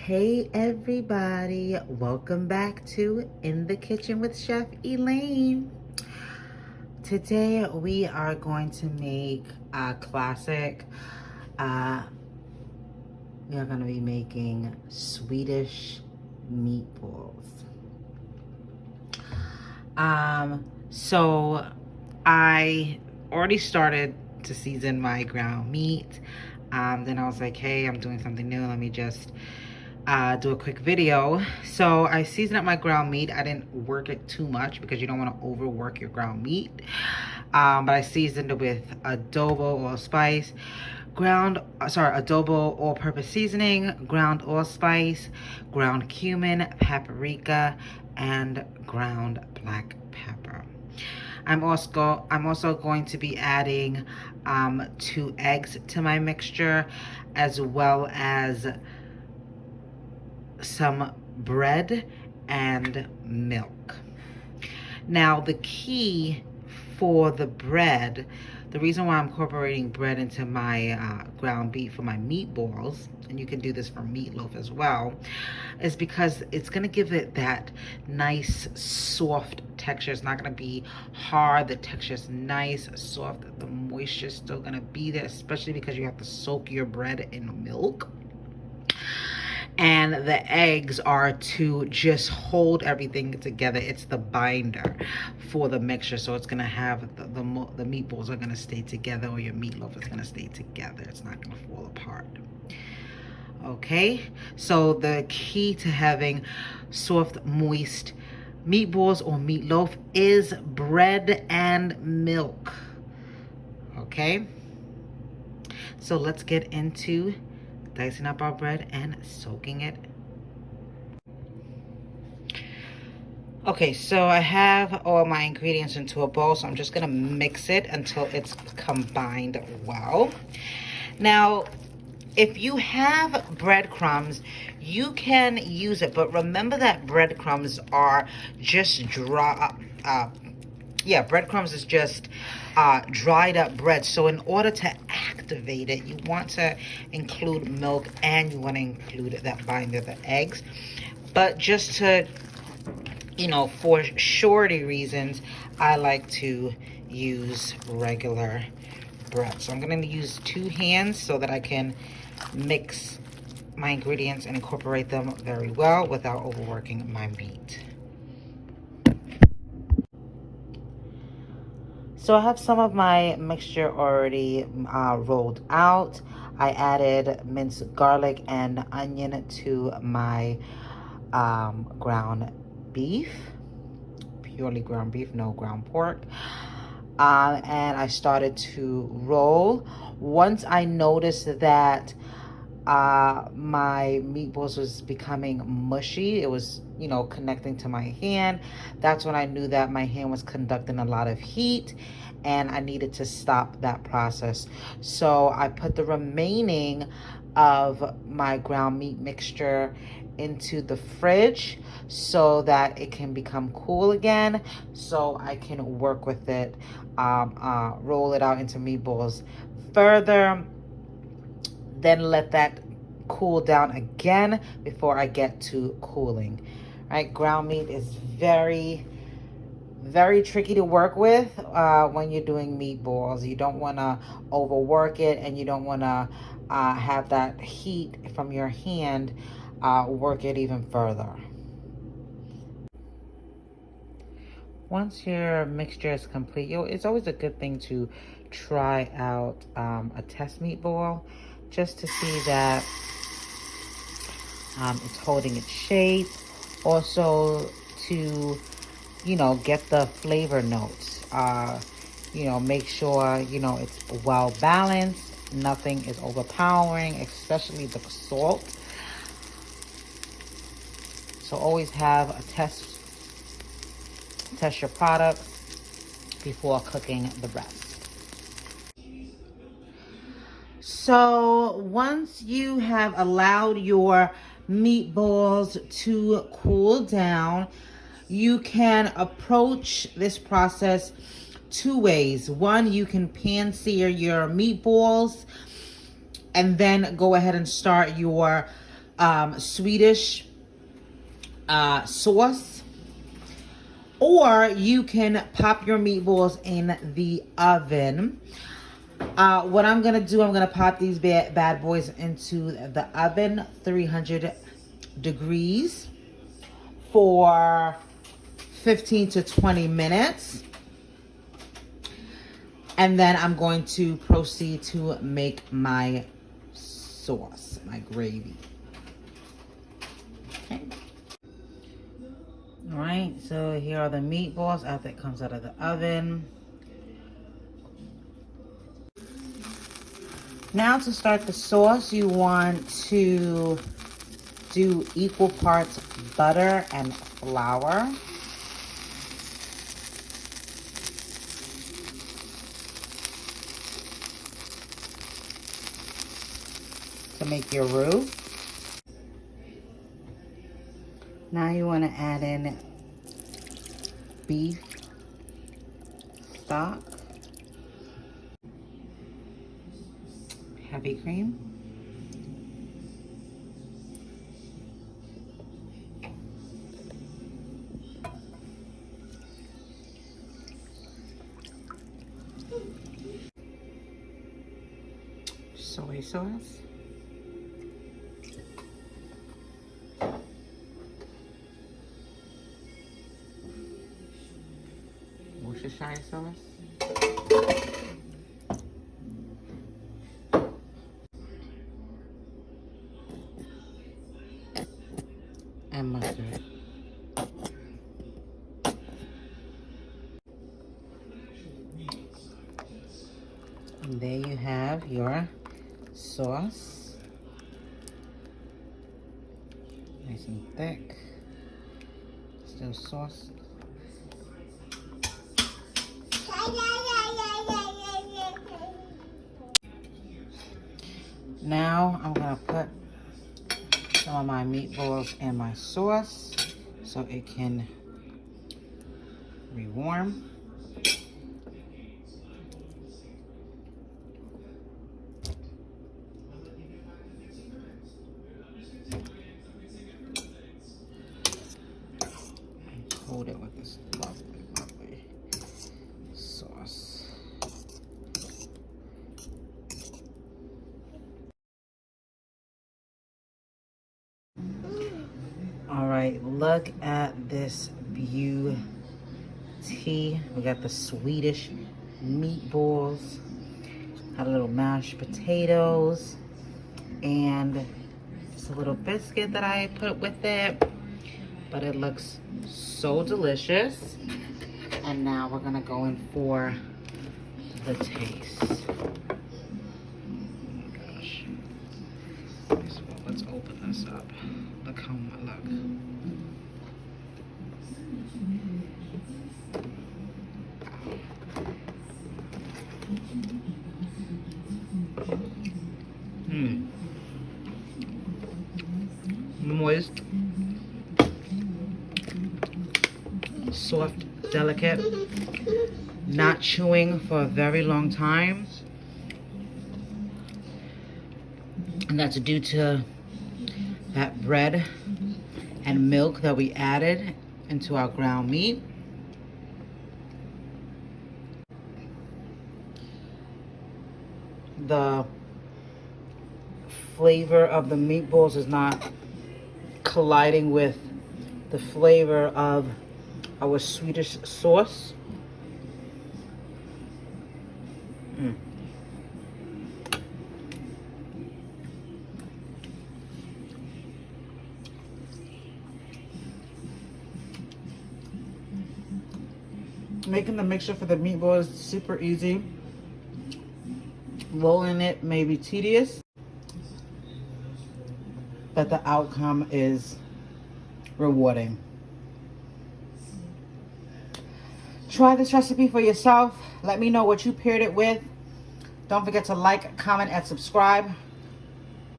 Hey everybody, welcome back to In the Kitchen with Chef Elaine. Today we are going to make a classic. We are going to be making Swedish meatballs. So I already started to season my ground meat. Then I was like, hey, I'm doing something new. Let me just do a quick video. So I seasoned up my ground meat. I didn't work it too much because you don't want to overwork your ground meat. But I seasoned it with Adobe Allspice, Adobe All Purpose seasoning, ground allspice, ground cumin, paprika, and ground black pepper. I'm also going to be adding 2 eggs to my mixture, as well as some bread and milk. Now the key for the bread, the reason why I'm incorporating bread into my ground beef for my meatballs, and you can do this for meatloaf as well, is because it's gonna give it that nice soft texture. It's not gonna be hard. The texture is nice, soft. The moisture is still gonna be there, especially because you have to soak your bread in milk. And the eggs are to just hold everything together. It's the binder for the mixture, so it's gonna have the meatballs are gonna stay together, or your meatloaf is gonna stay together. It's not gonna fall apart. Okay, so the key to having soft, moist meatballs or meatloaf is bread and milk. Okay, so let's get into dicing up our bread and soaking it. Okay, so I have all my ingredients into a bowl, so I'm just gonna mix it until it's combined well. Now, if you have breadcrumbs, you can use it, but remember that breadcrumbs are just dry. Breadcrumbs is just dried up bread. So in order to activate it, you want to include milk, and you want to include that binder, the eggs. But just to, for surety reasons, I like to use regular bread. So I'm going to use 2 hands so that I can mix my ingredients and incorporate them very well without overworking my meat. So I have some of my mixture already rolled out. I added minced garlic and onion to my ground beef, purely ground beef, no ground pork. And I started to roll. Once I noticed that my meatballs was becoming mushy, it was connecting to my hand, that's when I knew that my hand was conducting a lot of heat and I needed to stop that process. So I put the remaining of my ground meat mixture into the fridge so that it can become cool again, so I can work with it, roll it out into meatballs further, then let that cool down again before I get to cooling. Right, ground meat is very, very tricky to work with when you're doing meatballs. You don't want to overwork it, and you don't want to have that heat from your hand work it even further. Once your mixture is complete, it's always a good thing to try out a test meatball, just to see that it's holding its shape. Also to, get the flavor notes. Make sure, it's well balanced. Nothing is overpowering, especially the salt. So always have a test your product before cooking the rest. So once you have allowed your meatballs to cool down, you can approach this process 2 ways. One, you can pan sear your meatballs and then go ahead and start your Swedish sauce, or you can pop your meatballs in the oven. What I'm gonna do, I'm gonna pop these bad boys into the oven, 300 degrees, for 15 to 20 minutes. And then I'm going to proceed to make my sauce, my gravy. Okay. All right, so here are the meatballs after it comes out of the oven. Now to start the sauce, you want to do equal parts butter and flour. To make your roux. Now you want to add in beef stock, heavy cream, soy sauce, Worcestershire sauce, and mustard. And there you have your sauce. Nice and thick. Still sauce. Now I'm gonna put some of my meatballs in my sauce so it can rewarm. Hold it with this lovely, lovely sauce. All right, look at this beauty. We got the Swedish meatballs, got a little mashed potatoes, and just a little biscuit that I put with it. But it looks so delicious. And now we're gonna go in for the taste. Oh my gosh. Let's open this up. Look how much, look. Moist, soft, delicate, not chewing for a very long time. And that's due to that bread and milk that we added into our ground meat. The flavor of the meatballs is not colliding with the flavor of our Swedish sauce. Making the mixture for the meatball is super easy. Rolling it may be tedious, but the outcome is rewarding. Try this recipe for yourself. Let me know what you paired it with. Don't forget to like, comment, and subscribe.